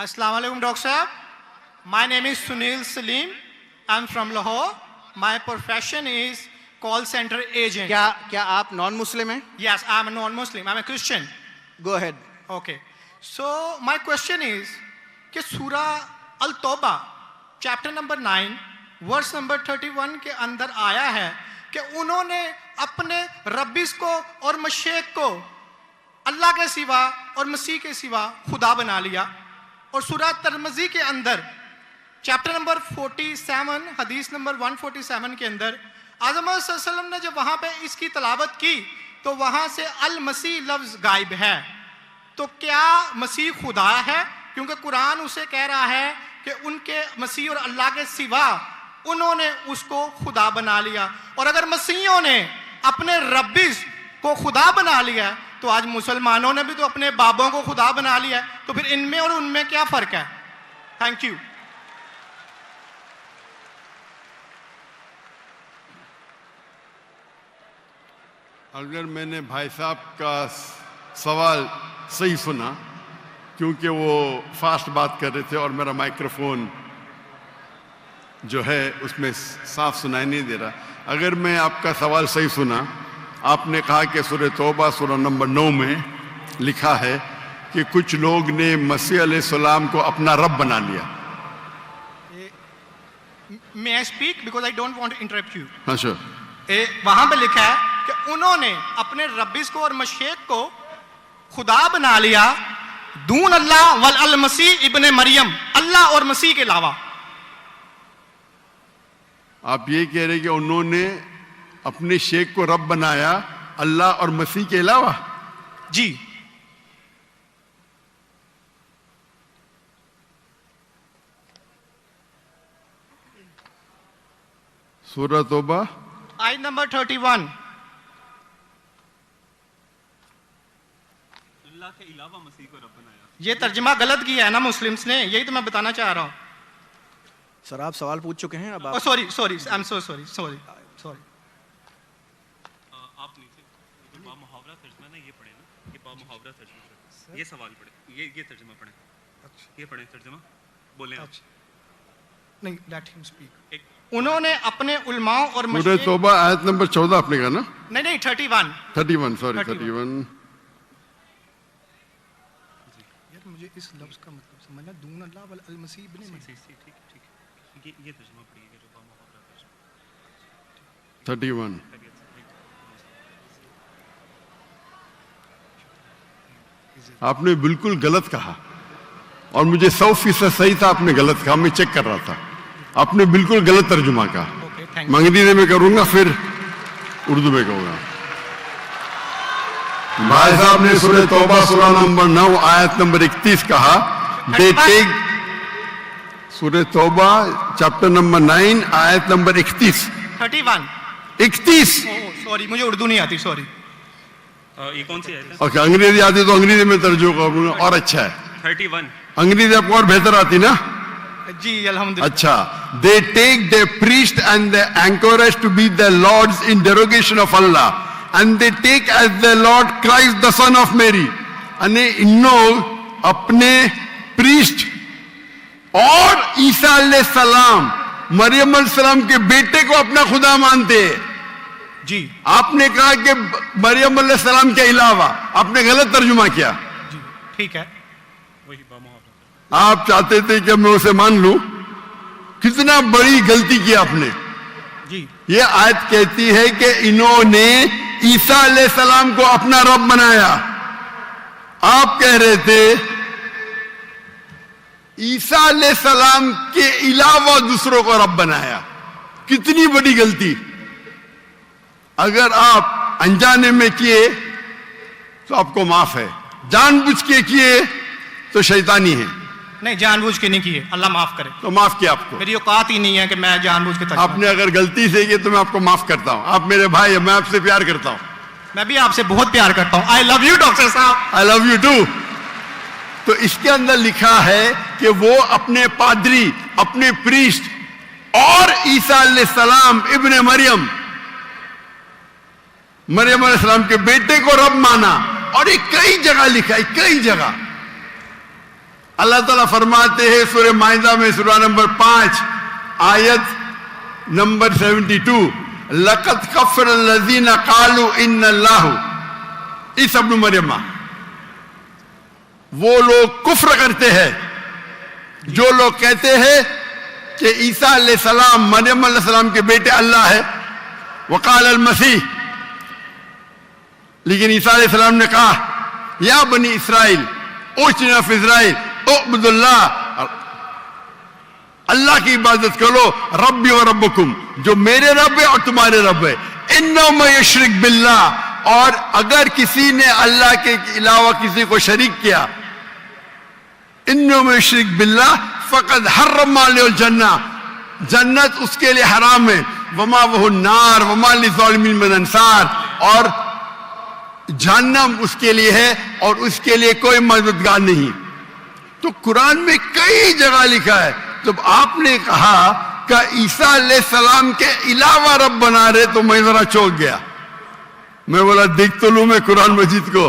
Assalamu alaikum, Dr. Sahab. My name is Sunil Salim. I'm from Lahore. My profession is call center agent. क्या आप non Muslim हैं? Yes, I'm a non-Muslim. I'm a Christian. Go ahead. Okay. So my question is कि सूरा अल-तौबा chapter number 9 verse number 31 के अंदर आया है कि उन्होंने अपने रब्बिस को और मशेक को अल्लाह के सिवा और मसीह के सिवा खुदा बना लिया। और सूरा तिरमिज़ी के अंदर चैप्टर नंबर 47 हदीस नंबर 147 के अंदर आज़म सल्लल्लाहु ने जब वहाँ पे इसकी तलावत की तो वहाँ से अल मसीह लफ्ज़ गायब है। तो क्या मसीह खुदा है? क्योंकि कुरान उसे कह रहा है कि उनके मसीह और अल्लाह के सिवा उन्होंने उसको खुदा बना लिया। और अगर मसीहों ने अपने रब्बिस को खुदा बना लिया तो आज मुसलमानों ने भी तो अपने बाबों को खुदा बना लिया है, तो फिर इनमें और उनमें क्या फर्क है? Thank you. अगर मैंने भाई साहब का सवाल सही सुना, क्योंकि वो फास्ट बात कर रहे थे और मेरा माइक्रोफोन जो है उसमें साफ सुनाई नहीं दे रहा। अगर मैं आपका सवाल सही सुना, आपने कहा कि सूरह तौबा सूरह नंबर 9 में लिखा है कि कुछ लोग ने मसीह अलैहिस्सलाम को अपना रब बना लिया। May I speak because I don't want to interrupt you. हाँ sure. वहां पे लिखा है कि उन्होंने अपने रब्बिस को और मशेक को खुदा बना लिया दून अल्लाह वल अल मसीह इब्ने मरियम, अल्लाह और मसीह के अलावा। आप ये कह रहे कि उन्होंने अपने शेख को रब बनाया अल्लाह और मसीह के अलावा? जी। सूरह तौबा आयत नंबर 31। अल्लाह के अलावा मसीह को रब बनाया। ये तर्जुमा गलत किया है ना मुस्लिम्स ने, यही तो मैं बताना चाह रहा हूँ। सर आप सवाल पूछ चुके हैं, अब आप sorry I am so sorry. आप नीचे जो बामुहावरा तर्जुमा ना ये पढ़े ना, ये बामुहावरा तर्जुमा, ये सवाल पढ़े, ये तर्जुमा पढ़े। अच्छा, ये पढ़े तर्जुमा, बोले आप। नहीं, लेट हिम स्पीक। उन्होंने अपने उलमाओं और सूरह तौबा आयत नंबर 14 आपने कहा ना? नहीं 31 सॉरी 31। यार मुझे इस लफ्ज का मतलब समझना, दून अल्लाह वल अल मसीह इब्ने मरियम। ठीक ये तर्जुमा पढ़िए जो बामुहावरा तर्जुमा 31। आपने बिल्कुल गलत कहा और मुझे 100% सही था, आपने गलत कहा, मैं चेक कर रहा था। आपने बिल्कुल गलत तर्जुमा कहा। मैं अंग्रेजी में करूंगा फिर उर्दू में कहूंगा। भाई साहब ने सूरह तौबा सूरह नंबर 9 आयत नंबर 31 कहा, दे टेक। सूरह तौबा चैप्टर नंबर 9 आयत नंबर 31। 31। सॉरी मुझे उर्दू नहीं आती, सॉरी। ये कौन सी आयत है? ओके, अंग्रेजी आती तो अंग्रेजी में तर्जुमा करूंगा और अच्छा है। 31। अंग्रेजी आपको और बेहतर आती ना? जी अल्हम्दुलिल्लाह। अच्छा, they take their priest and the anchorage to be the lords in derogation of Allah, and they take as their Lord Christ the son of Mary. अने इन लोग अपने प्रीस्ट और ईसा अलैहिस्सलाम मरियम अलैहिस्सलाम के बेटे को अपना खुदा मानते हैं। जी आपने कहा कि मरियम अलैहिस्सलाम के अलावा, आपने गलत तर्जुमा किया। जी ठीक है। वही बामुहावरा। आप चाहते थे कि मैं उसे मान लूं, कितना बड़ी गलती की आपने। जी ये आयत कहती है कि इन्होंने ईसा अलैहिस्सलाम को अपना रब बनाया। आप कह रहे थे ईसा अलैहिस्सलाम के अलावा दूसरों को रब बनाया। कितनी बड़ी गलती। अगर आप अनजाने में किए तो आपको माफ है, जानबूझ के किए तो शैतानी है। नहीं, जानबूझ के नहीं किए, अल्लाह माफ करे। तो माफ किया आपको। मेरी औकात ही नहीं है कि मैं जानबूझ के आपने अगर गलती से किए तो मैं आपको माफ करता हूं। आप मेरे भाई हैं, मैं आपसे प्यार करता हूं। मैं भी आपसे बहुत प्यार करता हूं। आई लव यू डॉक्टर साहब। I love you too. तो इसके अंदर लिखा है कि वो अपने पादरी, अपने प्रीस्ट और ईसा अलैहिस्सलाम इब्ने मरियम अलैहिस्सलाम के बेटे को रब माना। और ये कई जगह लिखा है, कई जगह। अल्लाह ताला फरमाते हैं सूरह माइदा में सूरह नंबर 5 आयत नंबर 72, लक़द कफ़र अल्लज़ीना क़ालू इन्नल्लाहु ईसा इब्न मरियम। वो लोग कुफ्र करते हैं जो लोग कहते हैं कि ईसा अलैहिस्सलाम मरियम अलैहिस्सलाम के बेटे अल्लाह है। वक़ाल अल मसीह, लेकिन ईसा अलैहिस्सलाम ने कहा या बनी इसराइल ओ चिल्ड्रन ऑफ इज़राइल उअब्दुल्लाह, अल्लाह की इबादत करो, रब्बी व रब्बकुम, जो मेरे रब है और तुम्हारे रब है। इन्नहु मन युश्रिक बिल्लाह, और अगर किसी ने अल्लाह के अलावा किसी को शरीक किया, इन्नहु मन युश्रिक बिल्लाह फ़क़द हर्रम अलैहिल जन्ना, जन्नत उसके लिए हराम है। वमा वहु नार वमा लिज़ालिमीन मिन अंसार, और जहन्नम उसके लिए है और उसके लिए कोई मददगार नहीं। तो कुरान में कई जगह लिखा है। जब आपने कहा कि ईसा अलैहिस्सलाम के अलावा रब बना रहे, तो मैं जरा चौंक गया। मैं बोला देख तो लूं मैं कुरान मजीद को।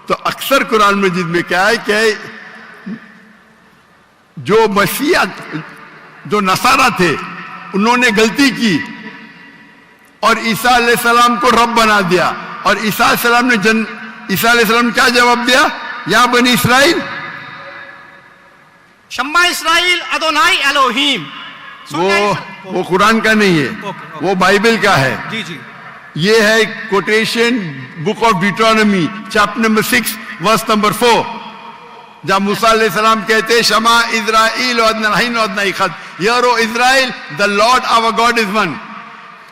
तो अक्सर कुरान मजीद में क्या है कि जो मसीहा, जो नसारा थे, उन्होंने गलती की और ईसा अलैहिस्सलाम को रब बना दिया। और ईसा अलैहिस्सलाम ने क्या जवाब दिया? या बनी इसराइल शम्मा इसराइल अदोनाई एलोहीम। वो कुरान का नहीं है, वो बाइबल का है। जी जी, ये है quotation book of Deuteronomy chapter number 6 verse number 4, जब मूसा अलैहिस्सलाम कहते हैं शमा इज़राइल यारो इज़राइल the Lord our God is one.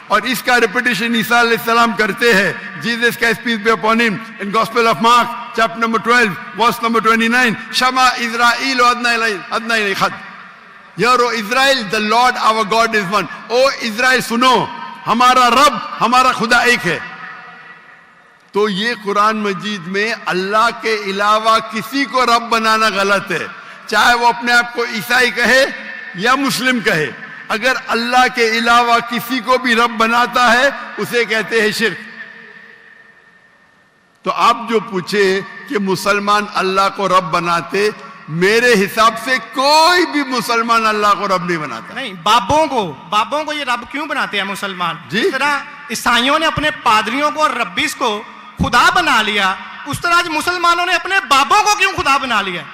और इसका रिपीटेशन ईसा अलैहिस्सलाम करते हैं, जीसस का peace be upon him, in gospel of Mark chapter number 12 verse number 29, शमा इज़राइल यारो इज़राइल the Lord our God is one. O Israel सुनो, हमारा रब, हमारा खुदा एक है। तो ये कुरान मजीद में अल्लाह के अलावा किसी को रब बनाना गलत है, चाहे वो अपने आप को ईसाई कहे या मुस्लिम कहे। अगर अल्लाह के अलावा किसी को भी रब बनाता है उसे कहते हैं शिर्क। तो आप जो पूछे कि मुसलमान अल्लाह को रब बनाते, मेरे हिसाब से कोई भी मुसलमान अल्लाह को रब नहीं बनाता। नहीं, बाबों को ये रब क्यों बनाते हैं मुसलमान? जी? जिस तरह ईसाइयों ने अपने पादरियों को और रब्बीस को खुदा बना लिया, उस तरह आज मुसलमानों ने अपने बाबों को क्यों खुदा बना लिया?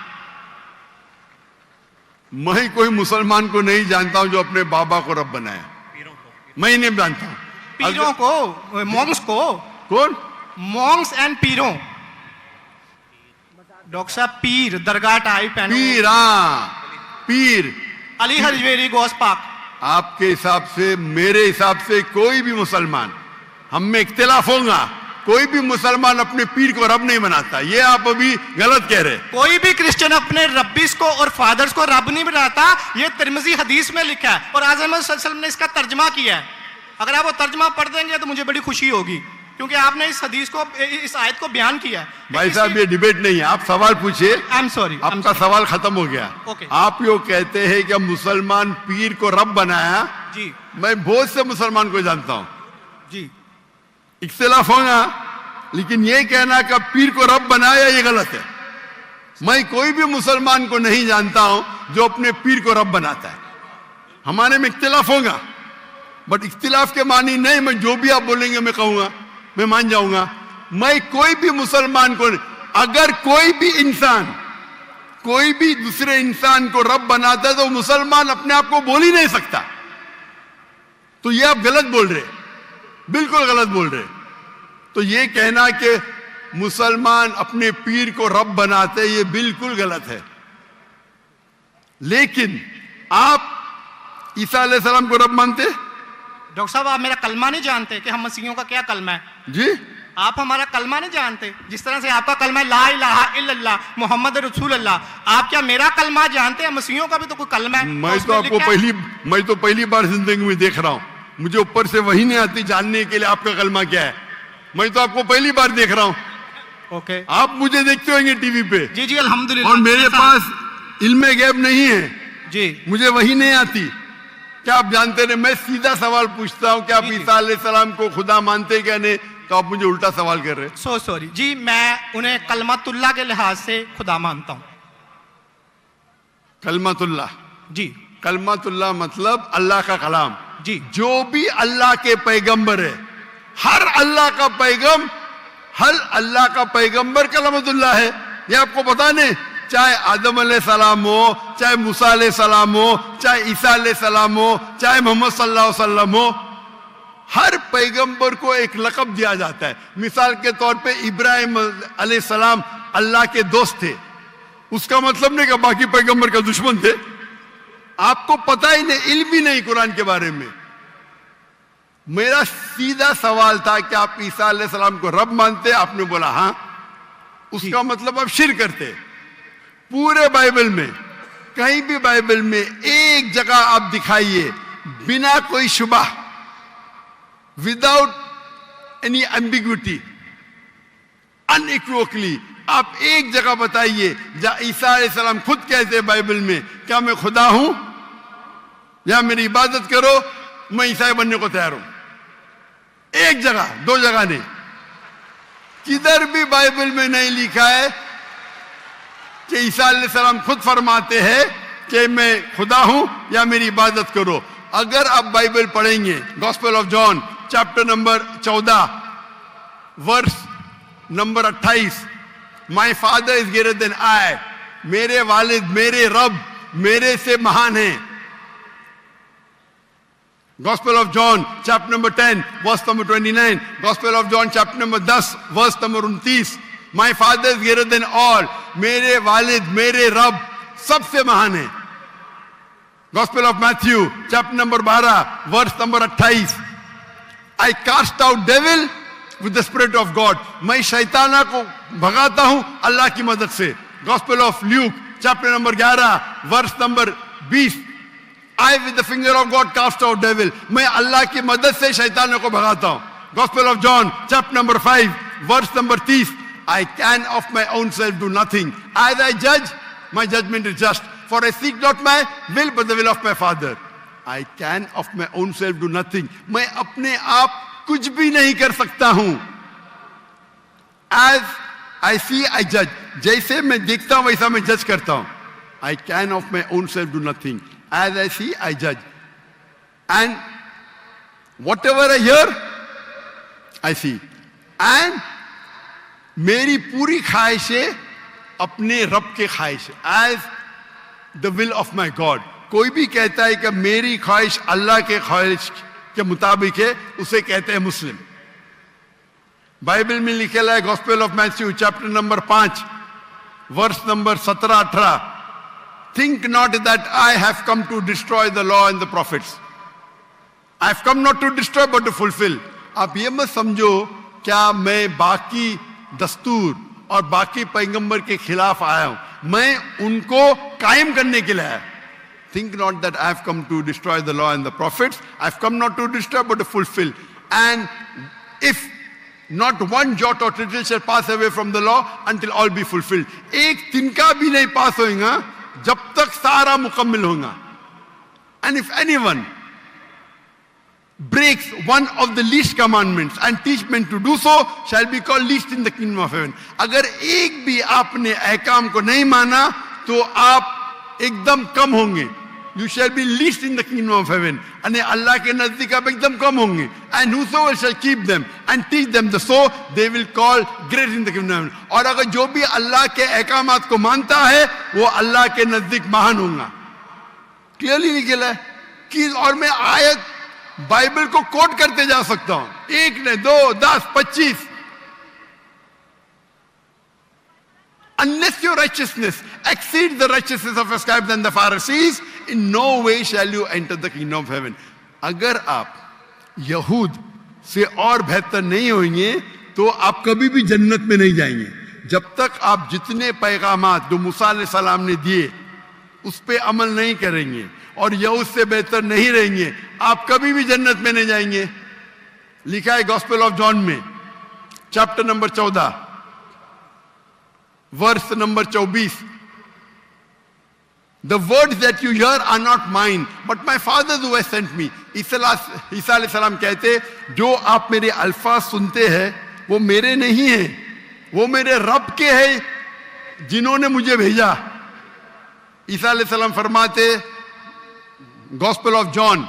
मैं कोई मुसलमान को नहीं जानता हूं जो अपने बाबा को रब बनाया, मैं नहीं जानता हूं। पीरों को, मॉन्क्स को। कौन? Monks and पीरों। डॉक्टर साहब, पीर दरगाह टाइप है। पीर, हाँ पीर, अली हजवेरी गोस पाक। आपके हिसाब से, मेरे हिसाब से कोई भी मुसलमान, हम में इख्तिलाफ होगा, कोई भी मुसलमान अपने पीर को रब नहीं बनाता। ये आप अभी गलत कह रहे। कोई भी क्रिश्चियन अपने रब्बीस को और फादर्स को रब नहीं बनाता। ये तिरमिज़ी हदीस में लिखा है और आज़म सल्लल्लाहु अलैहि वसल्लम ने इसका तर्जमा किया है। अगर आप वो तर्जमा पढ़ देंगे तो मुझे बड़ी खुशी होगी, क्योंकि आपने इस हदीस को, इस आयत को बयान किया है। भाई साहब, ये डिबेट नहीं है, आप सवाल पूछिए। आई एम सॉरी, आपका सवाल खत्म हो गया। Okay. आप यो कहते हैं कि मुसलमान पीर को रब बनाया। जी मैं बहुत से मुसलमान को जानता हूं, जी, इख्तिलाफ होगा, लेकिन ये कहना कि पीर को रब बनाया ये गलत है। मैं कोई भी मुसलमान को नहीं जानता हूं जो अपने पीर को रब बनाता है। हमारे में इख्तिलाफ होगा, बट इख्तिलाफ के मानी नहीं, मैं जो भी आप बोलेंगे मैं कहूंगा, मैं मान जाऊंगा। मैं कोई भी मुसलमान को, अगर कोई भी इंसान कोई भी दूसरे इंसान को रब बनाता है तो मुसलमान अपने आप को बोल ही नहीं सकता। तो ये आप गलत बोल रहे, बिल्कुल गलत बोल रहे। तो ये कहना कि मुसलमान अपने पीर को रब बनाते, ये बिल्कुल गलत है। लेकिन आप ईसा अलैहिस्सलाम को रब मानते? डॉक्टर साहब, आप मेरा कलमा नहीं जानते कि हम मसीहियों का क्या कलमा है? जी, आप हमारा कलमा नहीं जानते। जिस तरह से आपका कलमा है ला इलाहा इल्लल्लाह मोहम्मद रसूल अल्लाह, आप क्या मेरा कलमा जानते हैं? मसीहियों का भी तो कोई कलमा है। मैं तो पहली बार जिंदगी में देख रहा हूं। मुझे ऊपर से वही नहीं आती जानने के लिए आपका कलमा क्या है। मैं तो आपको पहली बार देख रहा हूं। ओके, आप मुझे देखते होंगे टीवी पे। जी जी, अल्हम्दुलिल्लाह। और मेरे पास इल्मे गैब नहीं है जी, मुझे वही नहीं आती। क्या आप जानते नहीं? मैं सीधा सवाल पूछता हूं कि आप ईसा अलैहिस्सलाम को खुदा मानते क्या नहीं, तो आप मुझे उल्टा सवाल कर रहे हैं। सो सॉरी जी, मैं उन्हें कलमतुल्लाह के लिहाज से खुदा मानता हूं। कलमतुल्लाह। जी कलमतुल्लाह मतलब अल्लाह का कलाम। जी जो भी अल्लाह के पैगंबर है, हर अल्लाह का पैगंबर कलमतुल्लाह है। ये आपको पता नहीं? चाहे आदम अलैहिस्सलाम हो, चाहे मूसा अलैहिस्सलाम हो, चाहे ईसा अलैहिस्सलाम हो, चाहे मोहम्मद सल्लल्लाहु अलैहि वसल्लम हो, हर पैगंबर को एक लक़ब दिया जाता है। मिसाल के तौर पे इब्राहिम अलैहिस्सलाम अल्लाह के दोस्त थे, उसका मतलब नहीं कि बाकी पैगंबर का दुश्मन थे। आपको पता ही नहीं, इल्म भी नहीं कुरान के बारे में। मेरा सीधा सवाल था कि आप ईसा अलैहिस्सलाम को रब मानते? आपने बोला हाँ। उसका मतलब आप शिर्क करते। पूरे बाइबल में, कहीं भी बाइबल में एक जगह आप दिखाइए बिना कोई शुबह, विदाउट एनी एम्बिग्विटी, अनइक्विवोकली, आप एक जगह बताइए जहां ईसा अलैहिस्सलाम खुद कहते हैं बाइबल में क्या मैं खुदा हूं या मेरी इबादत करो, मैं ईसाई बनने को तैयार हूं। एक जगह, दो जगह नहीं, किधर भी बाइबल में नहीं लिखा है कि ईसा अलैहिस्सलाम खुद फरमाते हैं कि मैं खुदा हूं या मेरी इबादत करो। अगर आप बाइबल पढ़ेंगे, gospel of John chapter number 14 verse number 28, my father is greater than I, मेरे वालिद, मेरे रब मेरे से महान हैं। Gospel of John chapter number 10 verse number 29, gospel of John chapter number 10 verse number 29, my father is greater than all, मेरे वालिद, मेरे रब सबसे महान है। Gospel of Matthew chapter number 12 verse number 28, I cast out devil with the spirit of God, मैं शैताना को भगाता हूं अल्लाह की मदद से। Gospel of Luke chapter number 11 verse number 20, I with the finger of God cast out devil, मैं अल्लाह की मदद से शैतानों को भगाता हूं। Gospel of John chapter number 5 verse number 30, I can of my own self do nothing. As I judge, my judgment is just. For I seek not my will, but the will of my Father. I can of my own self do nothing. मैं अपने आप कुछ भी नहीं कर सकता हूं। As I see, I judge. जैसे मैं देखता हूं वैसा मैं जज करता हूं। I can of my own self do nothing. As I see, I judge. And whatever I hear, I see. And मेरी पूरी ख्वाहिशें अपने रब के ख्वाहिश, as the will of my God. कोई भी कहता है कि मेरी ख्वाहिश अल्लाह के ख्वाहिश के मुताबिक है, उसे कहते हैं मुस्लिम। बाइबल में लिखेला है gospel of Matthew chapter number 5 verse number 17-18, think not that I have come to destroy the law and the prophets, I have come not to destroy but to fulfil. आप ये मत समझो क्या मैं बाकी दस्तूर और बाकी पैगंबर के खिलाफ आया हूं, मैं उनको कायम करने के लिए आया। Think not that I have come to destroy the law and the prophets, I have come not to destroy but to fulfil. And if not one jot or tittle shall pass away from the law until all be fulfilled, एक तिनका भी नहीं पास होगा जब तक सारा मुकम्मल होगा। And if anyone breaks one of the least commandments and teach men to do so shall be called least in the kingdom of heaven. अगर एक भी आपने अहकाम को नहीं माना तो आप एकदम कम होंगे। You shall be least in the kingdom of heaven. यानी अल्लाह के नजदीक आप एकदम कम होंगे। And whosoever shall keep them and teach them the so they will call great in the kingdom of heaven. और अगर जो भी अल्लाह के अहकामात को मानता है वो अल्लाह के नजदीक महान होगा। क्लियरली निकला है कि, और मैं आयत बाइबल को कोट करते जा सकता हूं, एक ने 2, 10, 25। Unless your righteousness exceeds the righteousness of the scribes and the Pharisees, in no way shall you enter the kingdom of heaven. अगर आप यहूद से और बेहतर नहीं होंगे तो आप कभी भी जन्नत में नहीं जाएंगे। जब तक आप जितने पैगामात जो मूसा अलैहिस्सलाम ने दिए उस पे अमल नहीं करेंगे और यहूद से बेहतर नहीं रहेंगे, आप कभी भी जन्नत में नहीं जाएंगे। लिखा है गॉस्पेल ऑफ जॉन में chapter number 14 verse number 24, The words that you hear are not mine, but my Father who has sent me. ईसा अलैहिस्सलाम कहते, जो आप मेरे अल्फाज सुनते हैं वो मेरे नहीं हैं, वो मेरे रब के हैं जिन्होंने मुझे भेजा। ईसा अलैहिस्सलाम फरमाते, gospel of John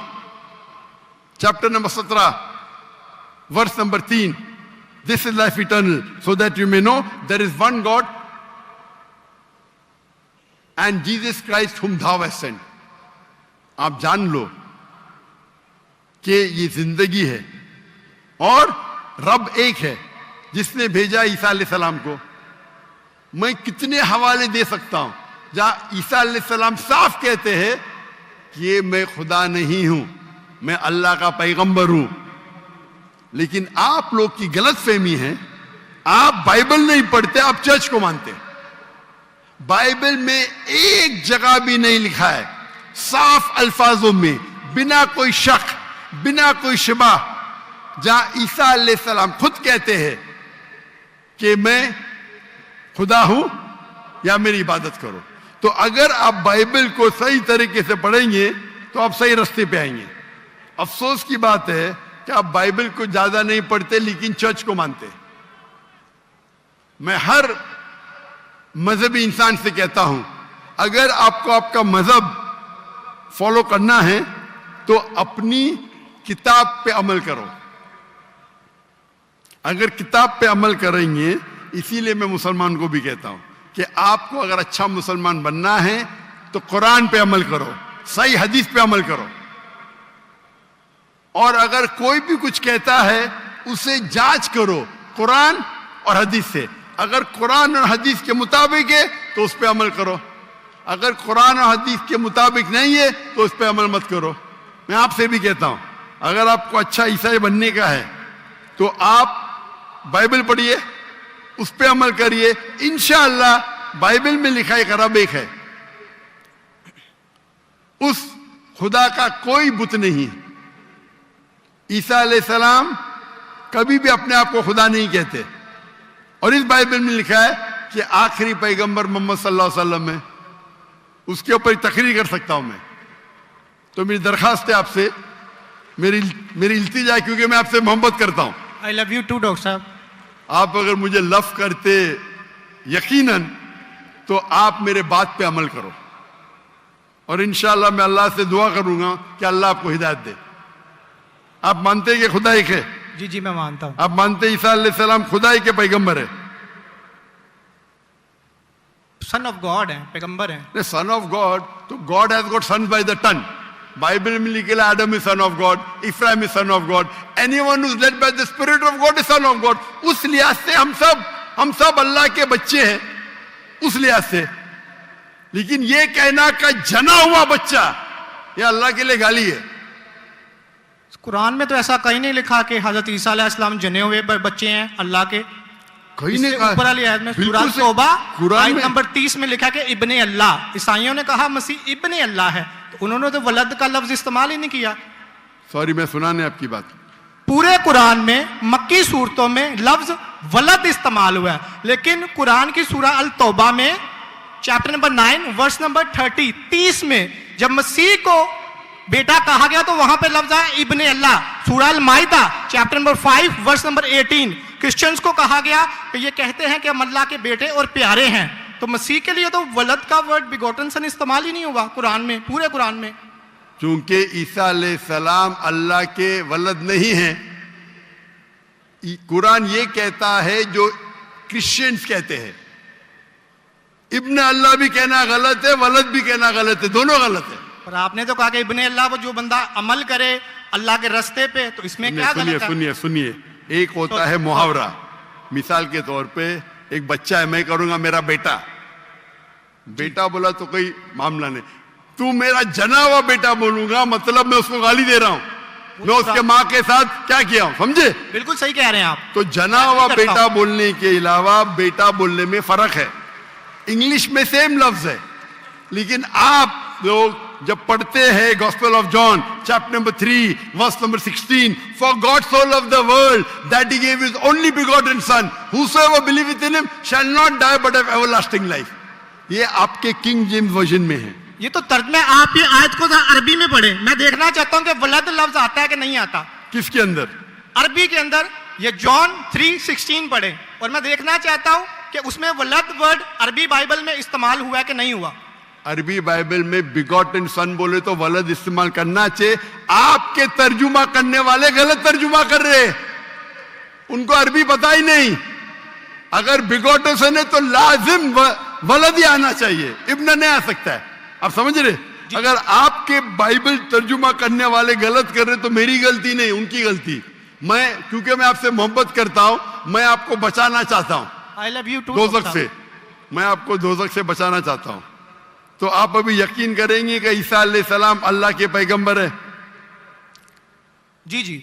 chapter number 17 verse number 3, this is life eternal so that you may know there is one God and Jesus Christ whom thou hast sent। आप जान लो कि ये जिंदगी है और रब एक है जिसने भेजा ईसा अलैहिस्सलाम को। मैं कितने हवाले दे सकता हूं जहां ईसा अलैहिस्सलाम साफ कहते हैं कि मैं खुदा नहीं हूं, मैं अल्लाह का पैगंबर हूं। लेकिन आप लोग की गलत फहमी है, आप बाइबल नहीं पढ़ते, आप चर्च को मानते। बाइबल में एक जगह भी नहीं लिखा है साफ अल्फाजों में, बिना कोई शक, बिना कोई शिबा, जहां ईसा अलैहिस्सलाम खुद कहते हैं कि मैं खुदा हूं या मेरी इबादत करो। तो अगर आप बाइबल को सही तरीके से पढ़ेंगे तो आप सही रास्ते पे आएंगे। अफसोस की बात है कि आप बाइबल को ज्यादा नहीं पढ़ते लेकिन चर्च को मानते। मैं हर मजहबी इंसान से कहता हूं, अगर आपको आपका मजहब फॉलो करना है तो अपनी किताब पे अमल करो। अगर किताब पे अमल करेंगे, इसीलिए मैं मुसलमान को भी कहता हूं कि आपको अगर अच्छा मुसलमान बनना है तो कुरान पे अमल करो, सही हदीस पे अमल करो। और अगर कोई भी कुछ कहता है उसे जांच करो कुरान और हदीस से। अगर कुरान और हदीस के मुताबिक है तो उस पे अमल करो, अगर कुरान और हदीस के मुताबिक नहीं है तो उस पे अमल मत करो। मैं आपसे भी कहता हूं, अगर आपको अच्छा ईसाई बनने का है तो आप बाइबल पढ़िए, उस पे अमल करिए। इंशाअल्लाह बाइबल में लिखा एक रब एक है, उस खुदा का कोई बुत नहीं है। ईसा अलैहिस्सलाम कभी भी अपने आप को खुदा नहीं कहते। और इस बाइबल में लिखा है कि आखिरी पैगंबर मोहम्मद सल्लल्लाहु अलैहि वसल्लम है, उसके ऊपर तकरीर कर सकता हूं मैं। तो मेरी दरखास्त है आपसे, मेरी इल्तिजा है, क्योंकि मैं आपसे मोहब्बत करता हूं। I love you too doctor साहब। आप अगर मुझे लव करते यकीनन तो आप मेरे बात पे अमल करो। और इंशाअल्लाह मैं अल्लाह से दुआ करूंगा कि अल्लाह आपको हिदायत दे। आप मानते हैं कि खुदा एक है? जी जी मैं मानता हूं। आप मानते हैं ईसा अलैहिस्सलाम खुदाई के पैगंबर है? सन ऑफ गॉड है, पैगंबर है। सन ऑफ गॉड, तो God has got sons by the ton. Bible में लिखा है आदम is son of God, Ephraim is son of God, anyone who is led by the spirit of God is son of God. उस लिहाज से हम सब अल्लाह के बच्चे हैं, उस लिहाज से। लेकिन ये कहना का जना हुआ बच्चा, ये अल्लाह के लिए गाली है। कुरान में तो ऐसा कहीं नहीं लिखा कि हजरत ईसा अलैहिस्सलाम जने हुए बच्चे हैं अल्लाह के। कहीं नहीं कहा। ऊपर वाली आयत में बिल्कुल सूरह से- तौबा कुरान आयत में- नंबर 30 में लिखा कि इब्ने अल्लाह। ईसाइयों ने कहा मसीह इब्ने अल्लाह है, तो उन्होंने तो वलद का लफ्ज इस्तेमाल ही नहीं किया। सॉरी, मैं सुना नहीं आपकी बात। पूरे कुरान में मक्की सूरतों में लफ्ज वलद इस्तेमाल हुआ है, लेकिन कुरान की सूरह अल तौबा में चैप्टर नंबर 9 वर्स नंबर 30 में जब मसीह को बेटा कहा गया तो वहां पे लफ्ज आया इब्ने अल्लाह। सूरह अल माइदा chapter number 5 verse number 18 Christians को कहा गया कि ये कहते हैं कि हम अल्लाह के बेटे और प्यारे हैं। तो मसीह के लिए तो वलद का वर्ड बिगोटन सन इस्तेमाल ही नहीं हुआ कुरान में, पूरे कुरान में। चूंकि ईसा अलैहिस्सलाम अल्लाह के वलद नहीं है, कुरान ये कहता है जो क्रिश्चियंस कहते हैं। इब्ने अल्लाह भी कहना गलत है, वलद भी कहना गलत है, दोनों गलत है। पर आपने तो कहा कि इब्ने अल्लाह, वो जो बंदा अमल करे अल्लाह के रास्ते पे, तो इसमें क्या सुनिए गलत है? सुनिए सुनिए, एक होता है मुहावरा। मिसाल के तौर पे एक बच्चा है, मैं करूंगा मेरा बेटा, बेटा बोला तो कोई मामला नहीं। तू मेरा जना हुआ बेटा बोलूंगा मतलब मैं उसको गाली दे रहा हूं, मैं उसके माँ के साथ क्या किया हूं, समझे? बिल्कुल सही कह रहे हैं आप। तो जना हुआ करता बेटा हूं। बोलने के अलावा बेटा बोलने में फर्क है। इंग्लिश में सेम लफ्ज है, लेकिन आप लोग जब पढ़ते हैं gospel of John chapter number 3 verse number 16, for God so loved the world that he gave his only begotten son whosoever believeth in him shall not die but have everlasting life। ये आपके king James version में है। ये तो तर्जमे आप ये आयत को अरबी में पढ़े। मैं देखना चाहता हूं कि वलद लफ्ज आता है कि नहीं आता किसके अंदर? अरबी के अंदर। ये जॉन 3:16 पढ़े और मैं देखना चाहता हूं कि उसमें वलद वर्ड अरबी बाइबल में इस्तेमाल हुआ है कि नहीं हुआ। अरबी बाइबल में बिगॉटन सन बोले तो वलद इस्तेमाल करना चाहिए। आपके तर्जुमा करने वाले गलत तर्जुमा कर रहे, उनको अरबी पता ही नहीं। अगर बिगॉटन सन है तो लाजिम वलद ही आना चाहिए, इब्न नहीं आ सकता है। आप समझ रहे? अगर आपके बाइबल तर्जुमा करने वाले गलत कर रहे तो मेरी गलती नहीं, उनकी गलती। मैं क्योंकि मैं आपसे मोहब्बत करता हूं, मैं आपको बचाना चाहता हूं आई लव यू टू दोजख से, मैं आपको दोजख से बचाना चाहता हूं। तो आप अभी यकीन करेंगे कि ईसा अलैहिस्सलाम अल्लाह के पैगंबर है? जी जी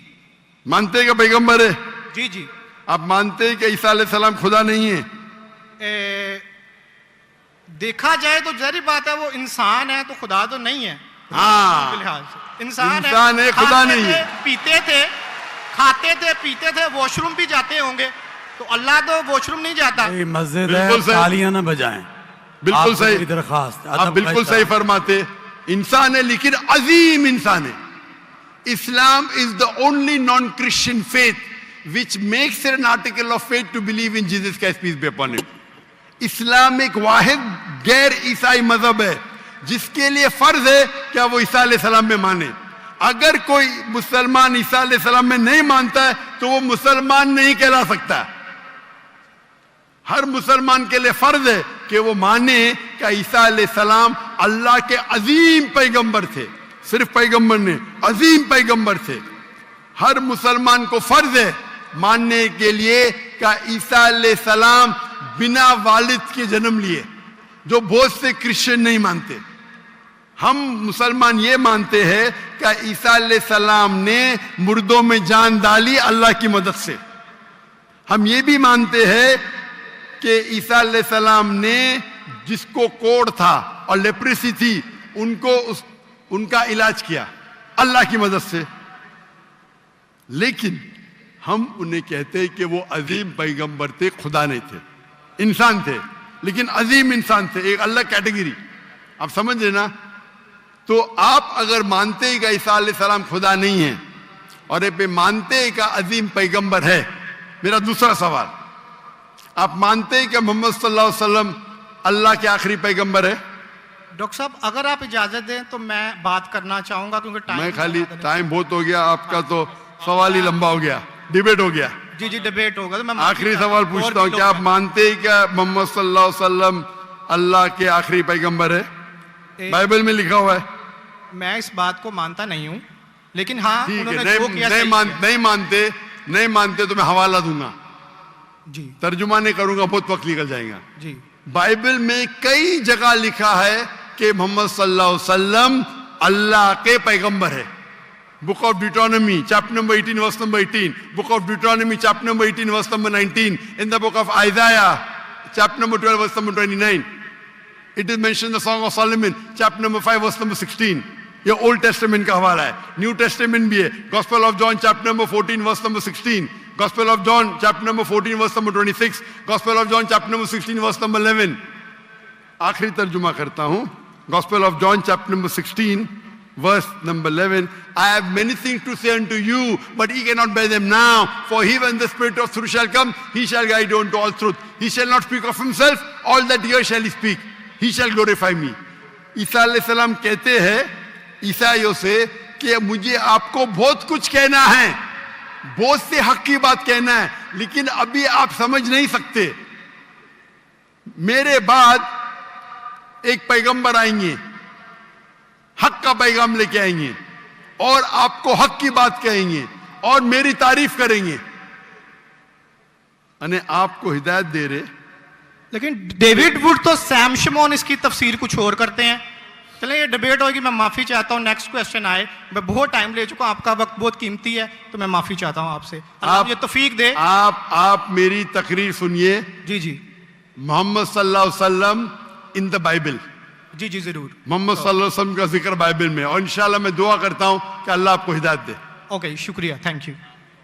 मानते हैं कि पैगंबर है? जी जी। आप मानते हैं कि ईसा अलैहिस्सलाम खुदा नहीं है? देखा जाए तो जहरी बात है, वो इंसान है तो खुदा तो नहीं है। हाँ, फिलहाल से इंसान है, खुदा नहीं है। पीते थे, खाते थे, पीते थे, वॉशरूम भी जाते होंगे, तो अल्लाह तो वॉशरूम नहीं जाता। मस्जिद है, तालियां ना बजाएं। बिल्कुल सही दरखास्त, आप बिल्कुल सही फरमाते। इंसान है लेकिन अजीम इंसान है। Islam is the only non Christian faith which makes it an article of faith to believe in Jesus Christ, peace be upon him. इस्लाम एक वाहिद गैर ईसाई मजहब है जिसके लिए फर्ज है क्या वो ईसा अलैहिस्सलाम में माने। अगर कोई मुसलमान ईसा अलैहिस्सलाम में नहीं मानता है तो वो मुसलमान नहीं कहला सकता। हर मुसलमान के लिए फर्ज है कि वो माने कि ईसा अलैहिस्सलाम अल्लाह के अजीम पैगंबर थे। सिर्फ पैगंबर नहीं, अजीम पैगंबर थे। हर मुसलमान को फर्ज है मानने के लिए कि ईसा अलैहिस्सलाम बिना वालिद के जन्म लिए, जो बहुत से क्रिश्चियन नहीं मानते। हम मुसलमान ये मानते हैं कि ईसा अलैहिस्सलाम ने मुर्दों में जान डाली अल्लाह की मदद से। हम ये भी मानते हैं कि ईसा अलैहिस्सलाम ने जिसको कोढ़ था और लेप्रेसी थी उनका इलाज किया अल्लाह की मदद से। लेकिन हम उन्हें कहते हैं कि वो अजीम पैगंबर थे, खुदा नहीं थे, इंसान थे, लेकिन अजीम इंसान थे, एक अलग कैटेगरी। आप समझ रहे ना? तो आप अगर मानते हैं कि ईसा अलैहिस्सलाम खुदा नहीं है और ये मानते हैं कि अजीम पैगंबर है, मेरा दूसरा सवाल, आप मानते हैं कि मोहम्मद सल्लल्लाहु अलैहि वसल्लम अल्लाह के आखिरी पैगंबर है? डॉक्टर साहब अगर आप इजाजत दें तो मैं बात करना चाहूंगा क्योंकि मैं खाली टाइम बहुत हो गया, आपका तो सवाल ही लंबा हो गया, डिबेट हो गया। जी जी डिबेट होगा। तो मैं आखिरी सवाल पूछता हूँ, क्या आप मानते हैं क्या मोहम्मद सल्लल्लाहु अलैहि वसल्लम अल्लाह के आखिरी पैगंबर है? बाइबल में लिखा हुआ है। मैं इस बात को मानता नहीं हूँ, लेकिन हाँ ठीक है, उन्होंने जो किया सही नहीं मानते तो मैं हवाला दूंगा जी, तर्जुमा नहीं करूंगा, बहुत वक्त निकल जाएगा जी। बाइबल में कई जगह लिखा है कि मोहम्मद सल्लल्लाहु अलैहि वसल्लम अल्लाह के पैगंबर है। Book of Deuteronomy chapter number 18 verse number 18, book of Deuteronomy chapter number 18 verse number 19, in the book of Isaiah chapter number 12 verse number 29, it is mention the song of Solomon chapter number 5 verse number 16। ये old testament का हवाला है, new testament भी है। Gospel of John chapter number 14 verse number 16, gospel of John chapter number 14 verse number 26, gospel of John chapter number 16 verse number 11। आखिरी तर्जुमा करता हूं, gospel of John chapter number 16 verse number 11, I have many things to say unto you, but ye cannot bear them now. For he, when the Spirit of truth shall come, he shall guide you unto all truth. He shall not speak of himself, all that here shall he speak. He shall glorify me. ईसा अलैहिस्सलाम कहते हैं ईसाइयों से कि मुझे आपको बहुत कुछ कहना है, बहुत से हक की बात कहना है, लेकिन अभी आप समझ नहीं सकते। मेरे बाद एक पैगंबर आएंगे, हक का पैगाम लेके आएंगे और आपको हक की बात कहेंगे और मेरी तारीफ करेंगे, अने आपको हिदायत दे रहे। लेकिन डेविड वुड तो सैम शिमोन इसकी तफसीर कुछ और करते हैं। चलिए ये डिबेट होगी, मैं माफी चाहता हूँ। नेक्स्ट क्वेश्चन आए, मैं बहुत टाइम ले चुका हूँ, आपका वक्त बहुत कीमती है, तो मैं माफी चाहता हूँ आपसे। आप ये तौफीक दे। आप मेरी तकरीर सुनिए। जी जी। मोहम्मद सल्लल्लाहु अलैहि वसल्लम इन द बाइबल। जी जी जरूर। मोहम्मद सल्लल्लाहु अलैहि वसल्लम का जिक्र बाइबल में, और इंशाल्लाह मैं दुआ करता हूं कि अल्लाह आपको हिदायत दे। ओके शुक्रिया, थैंक यू।